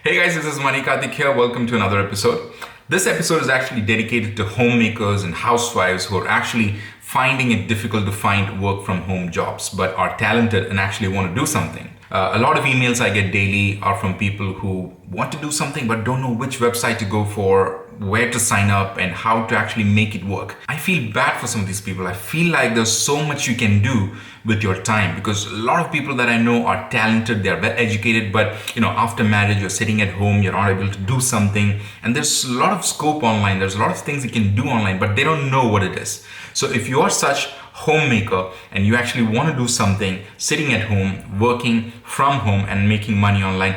Hey guys, this is Karthik here. Welcome to another episode. This episode is actually dedicated to homemakers and housewives who are actually finding it difficult to find work from home jobs but are talented and actually want to do something. A lot of emails I get daily are from people who want to do something but don't know which website to go for, where to sign up, and how to actually make it work. I feel bad for some of these people. I feel like there's so much you can do with your time because a lot of people that I know are talented, they're well educated, but after marriage, you're sitting at home, you're not able to do something, and there's a lot of scope online. There's a lot of things you can do online, but they don't know what it is. So if you are such homemaker and you actually want to do something sitting at home, working from home and making money online,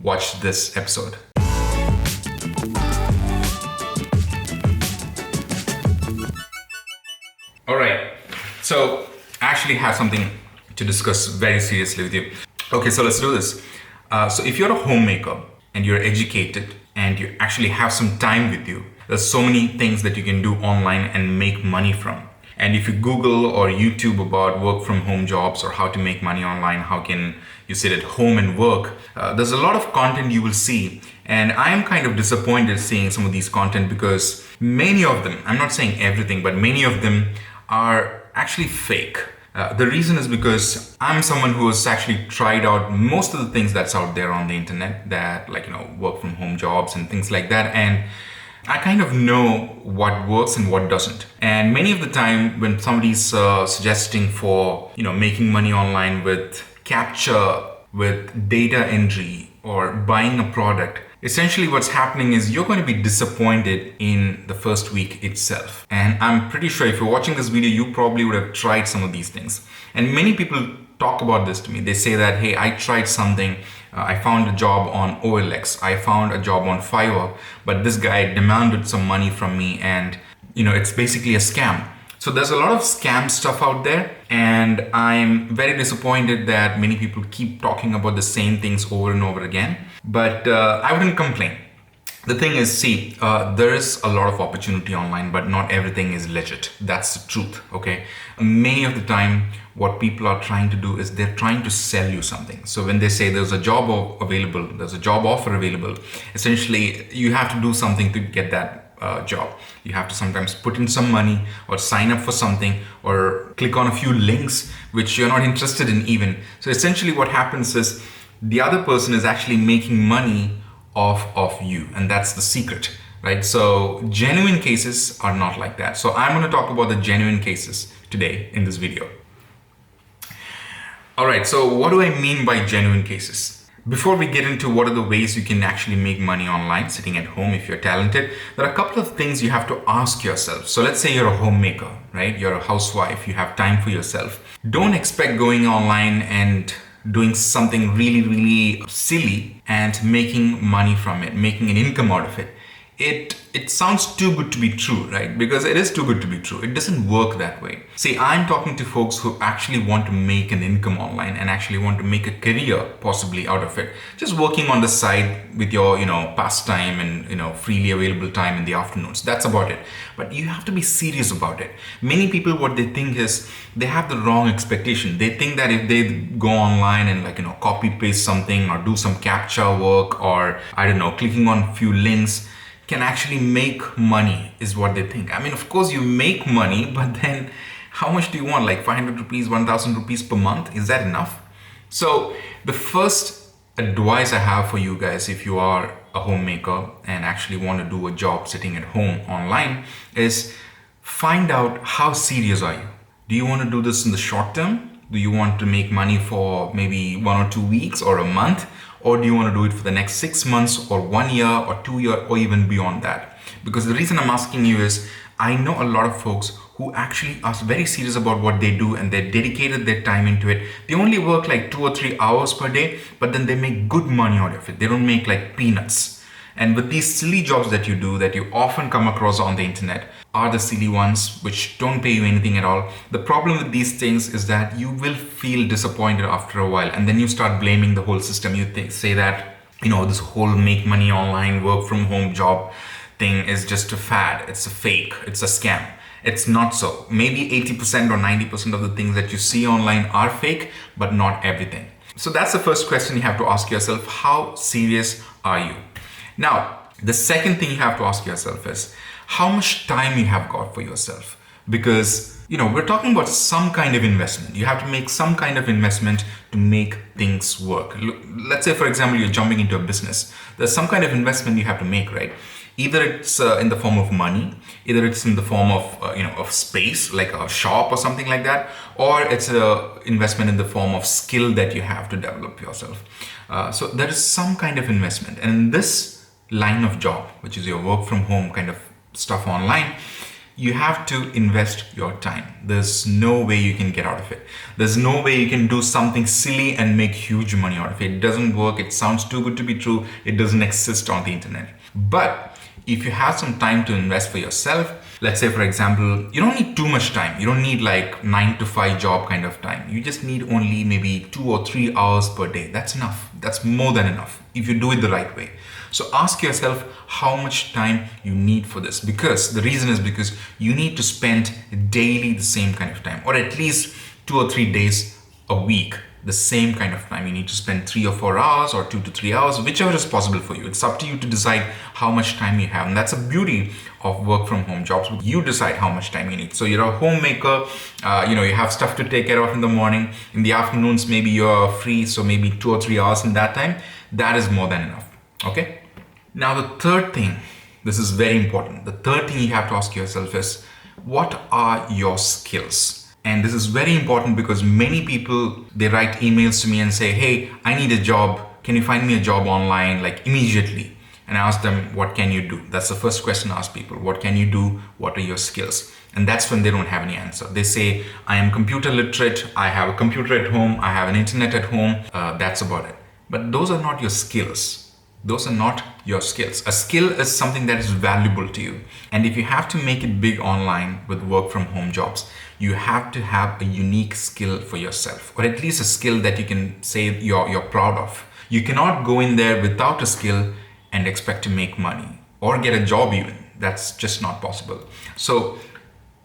watch this episode. All right, so I actually have something to discuss very seriously with you. Okay, so let's do this. So if you're a homemaker and you're educated and you actually have some time with you, there's so many things that you can do online and make money from. And if you Google or YouTube about work from home jobs or how to make money online, how can you sit at home and work, there's a lot of content you will see. And I am kind of disappointed seeing some of these content because many of them, I'm not saying everything, but many of them are actually fake. The reason is because I'm someone who has actually tried out most of the things that's out there on the internet that work from home jobs and things like that. And I kind of know what works and what doesn't. And many of the time when somebody's suggesting for, making money online with capture, with data entry or buying a product, essentially what's happening is you're going to be disappointed in the first week itself. And I'm pretty sure if you're watching this video, you probably would have tried some of these things. And many people talk about this to me. They say that, hey, I tried something. I found a job on OLX. I found a job on Fiverr, but this guy demanded some money from me and, it's basically a scam. So there's a lot of scam stuff out there, and I'm very disappointed that many people keep talking about the same things over and over again. But I wouldn't complain. The thing is, there is a lot of opportunity online, but not everything is legit. That's the truth, okay? Many of the time, what people are trying to do is they're trying to sell you something. So when they say there's a job available, there's a job offer available, essentially you have to do something to get that job. You have to sometimes put in some money or sign up for something or click on a few links which you're not interested in even. So essentially what happens is the other person is actually making money off of you, and that's the secret, right? So genuine cases are not like that. So I'm going to talk about the genuine cases today in this video. All right, so what do I mean by genuine cases? Before we get into what are the ways you can actually make money online sitting at home if you're talented, there are a couple of things you have to ask yourself. So let's say you're a homemaker, right? You're a housewife, you have time for yourself. Don't expect going online and doing something really, really silly and making money from it, making an income out of it. It sounds too good to be true, right? Because it is too good to be true. It doesn't work that way. See, I'm talking to folks who actually want to make an income online and actually want to make a career possibly out of it. Just working on the side with your, pastime and, freely available time in the afternoons. That's about it. But you have to be serious about it. Many people, what they think is they have the wrong expectation. They think that if they go online and copy paste something or do some captcha work or clicking on a few links, can actually make money is what they think. I mean, of course you make money, but then how much do you want? Like 500 rupees, 1000 rupees per month? Is that enough? So the first advice I have for you guys, if you are a homemaker and actually want to do a job sitting at home online, is find out how serious are you? Do you want to do this in the short term? Do you want to make money for maybe 1 or 2 weeks or a month? Or do you want to do it for the next 6 months or 1 year or 2 years or even beyond that? Because the reason I'm asking you is I know a lot of folks who actually are very serious about what they do and they dedicated their time into it. They only work like 2 or 3 hours per day, but then they make good money out of it. They don't make like peanuts. And with these silly jobs that you do, that you often come across on the internet, are the silly ones which don't pay you anything at all. The problem with these things is that you will feel disappointed after a while, and then you start blaming the whole system. You say that, this whole make money online, work from home job thing is just a fad. It's a fake. It's a scam. It's not so. Maybe 80% or 90% of the things that you see online are fake, but not everything. So that's the first question you have to ask yourself. How serious are you? Now, the second thing you have to ask yourself is how much time you have got for yourself. Because, we're talking about some kind of investment. You have to make some kind of investment to make things work. Let's say, for example, you're jumping into a business. There's some kind of investment you have to make, right? Either it's in the form of money, either it's in the form of of space, like a shop or something like that, or it's a investment in the form of skill that you have to develop yourself. So there is some kind of investment, and in this line of job, which is your work from home kind of stuff online, you have to invest your time. There's no way you can get out of it. There's no way you can do something silly and make huge money out of it. It doesn't work. It sounds too good to be true. It doesn't exist on the internet. But if you have some time to invest for yourself, let's say, for example, you don't need too much time. You don't need like 9 to 5 job kind of time. You just need only maybe 2 or 3 hours per day. That's enough. That's more than enough if you do it the right way. So ask yourself how much time you need for this, because the reason is because you need to spend daily the same kind of time, or at least 2 or 3 days a week, the same kind of time. You need to spend 3 or 4 hours or 2 to 3 hours, whichever is possible for you. It's up to you to decide how much time you have. And that's the beauty of work from home jobs. You decide how much time you need. So you're a homemaker, you have stuff to take care of in the morning. In the afternoons, maybe you're free. So maybe 2 or 3 hours in that time, that is more than enough. Okay. Now the third thing, this is very important. The third thing you have to ask yourself is, what are your skills? And this is very important because many people, they write emails to me and say, hey, I need a job. Can you find me a job online, like immediately? And I ask them, what can you do? That's the first question I ask people. What can you do? What are your skills? And that's when they don't have any answer. They say, I am computer literate. I have a computer at home. I have an internet at home. That's about it. But those are not your skills. Those are not your skills. A skill is something that is valuable to you. And if you have to make it big online with work from home jobs, you have to have a unique skill for yourself, or at least a skill that you can say you're proud of. You cannot go in there without a skill and expect to make money or get a job even. That's just not possible. So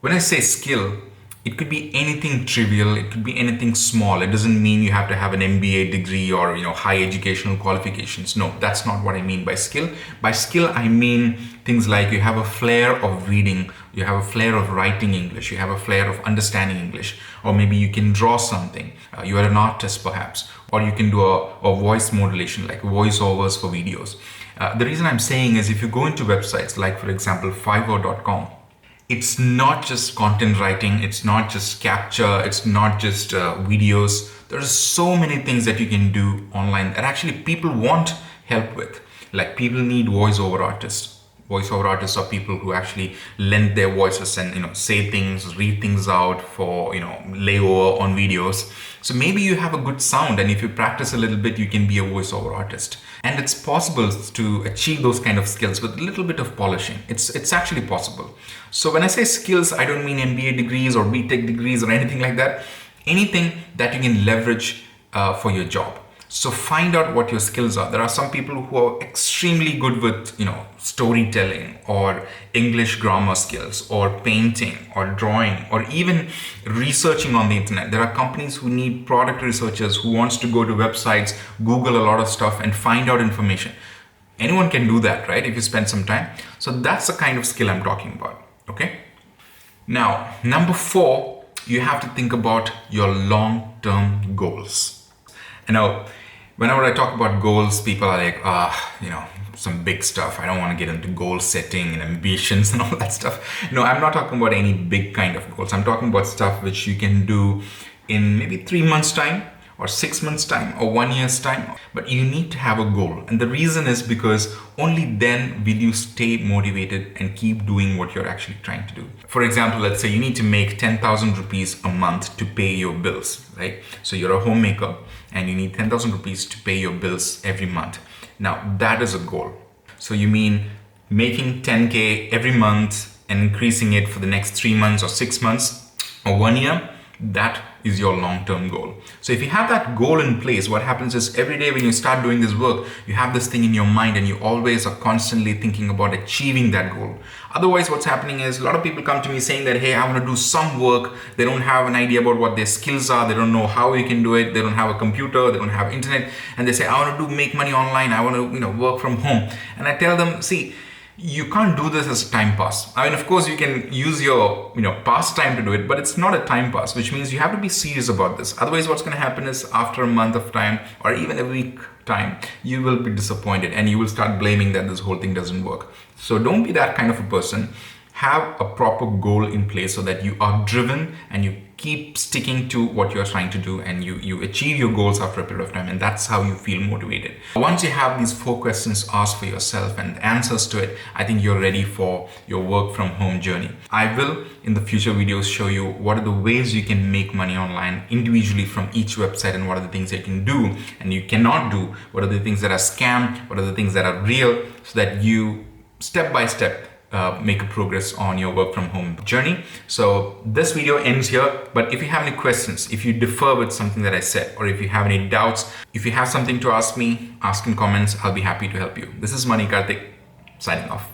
when I say skill, it could be anything trivial. It could be anything small. It doesn't mean you have to have an MBA degree or high educational qualifications. No, that's not what I mean by skill. By skill, I mean things like you have a flair of reading, you have a flair of writing English, you have a flair of understanding English, or maybe you can draw something. You are an artist perhaps, or you can do a voice modulation, like voiceovers for videos. The reason I'm saying is if you go into websites like, for example, Fiverr.com, it's not just content writing, it's not just capture, it's not just videos. There's so many things that you can do online that actually people want help with. Like people need voiceover artists. Voiceover artists are people who actually lend their voices and say things, read things out for layover on videos. So maybe you have a good sound, and if you practice a little bit, you can be a voiceover artist. And it's possible to achieve those kind of skills with a little bit of polishing. It's actually possible. So when I say skills, I don't mean MBA degrees or BTech degrees or anything like that. Anything that you can leverage for your job. So find out what your skills are. There are some people who are extremely good with, storytelling or English grammar skills or painting or drawing or even researching on the internet. There are companies who need product researchers who wants to go to websites, Google a lot of stuff and find out information. Anyone can do that, right? If you spend some time. So that's the kind of skill I'm talking about. Okay. Now, number 4, you have to think about your long-term goals. Whenever I talk about goals, people are like, some big stuff. I don't want to get into goal setting and ambitions and all that stuff. No, I'm not talking about any big kind of goals. I'm talking about stuff which you can do in maybe 3 months' time or 6 months' time or 1 year's time. But you need to have a goal. And the reason is because only then will you stay motivated and keep doing what you're actually trying to do. For example, let's say you need to make 10,000 rupees a month to pay your bills, right? So you're a homemaker and you need 10,000 rupees to pay your bills every month. Now that is a goal. So you mean making 10K every month and increasing it for the next 3 months or 6 months or 1 year? That is your long-term goal. So if you have that goal in place, what happens is every day when you start doing this work, you have this thing in your mind and you always are constantly thinking about achieving that goal. Otherwise, what's happening is a lot of people come to me saying that, hey, I want to do some work. They don't have an idea about what their skills are. They don't know how you can do it. They don't have a computer. They don't have internet. And they say, I want to make money online. I want to, work from home. And I tell them, see, you can't do this as a time pass. I mean, of course, you can use your, pastime to do it, but it's not a time pass, which means you have to be serious about this. Otherwise, what's going to happen is after a month of time or even a week time, you will be disappointed and you will start blaming that this whole thing doesn't work. So don't be that kind of a person. Have a proper goal in place so that you are driven and you keep sticking to what you're trying to do and you achieve your goals after a period of time, and that's how you feel motivated. Once you have these 4 questions asked for yourself and answers to it, I think you're ready for your work from home journey. I will in the future videos show you what are the ways you can make money online individually from each website and what are the things you can do and you cannot do, what are the things that are scam, what are the things that are real, so that you step by step make a progress on your work from home journey. So this video ends here, but if you have any questions, if you differ with something that I said, or if you have any doubts, if you have something to ask me, ask in comments, I'll be happy to help you. This is Mani Karthik signing off.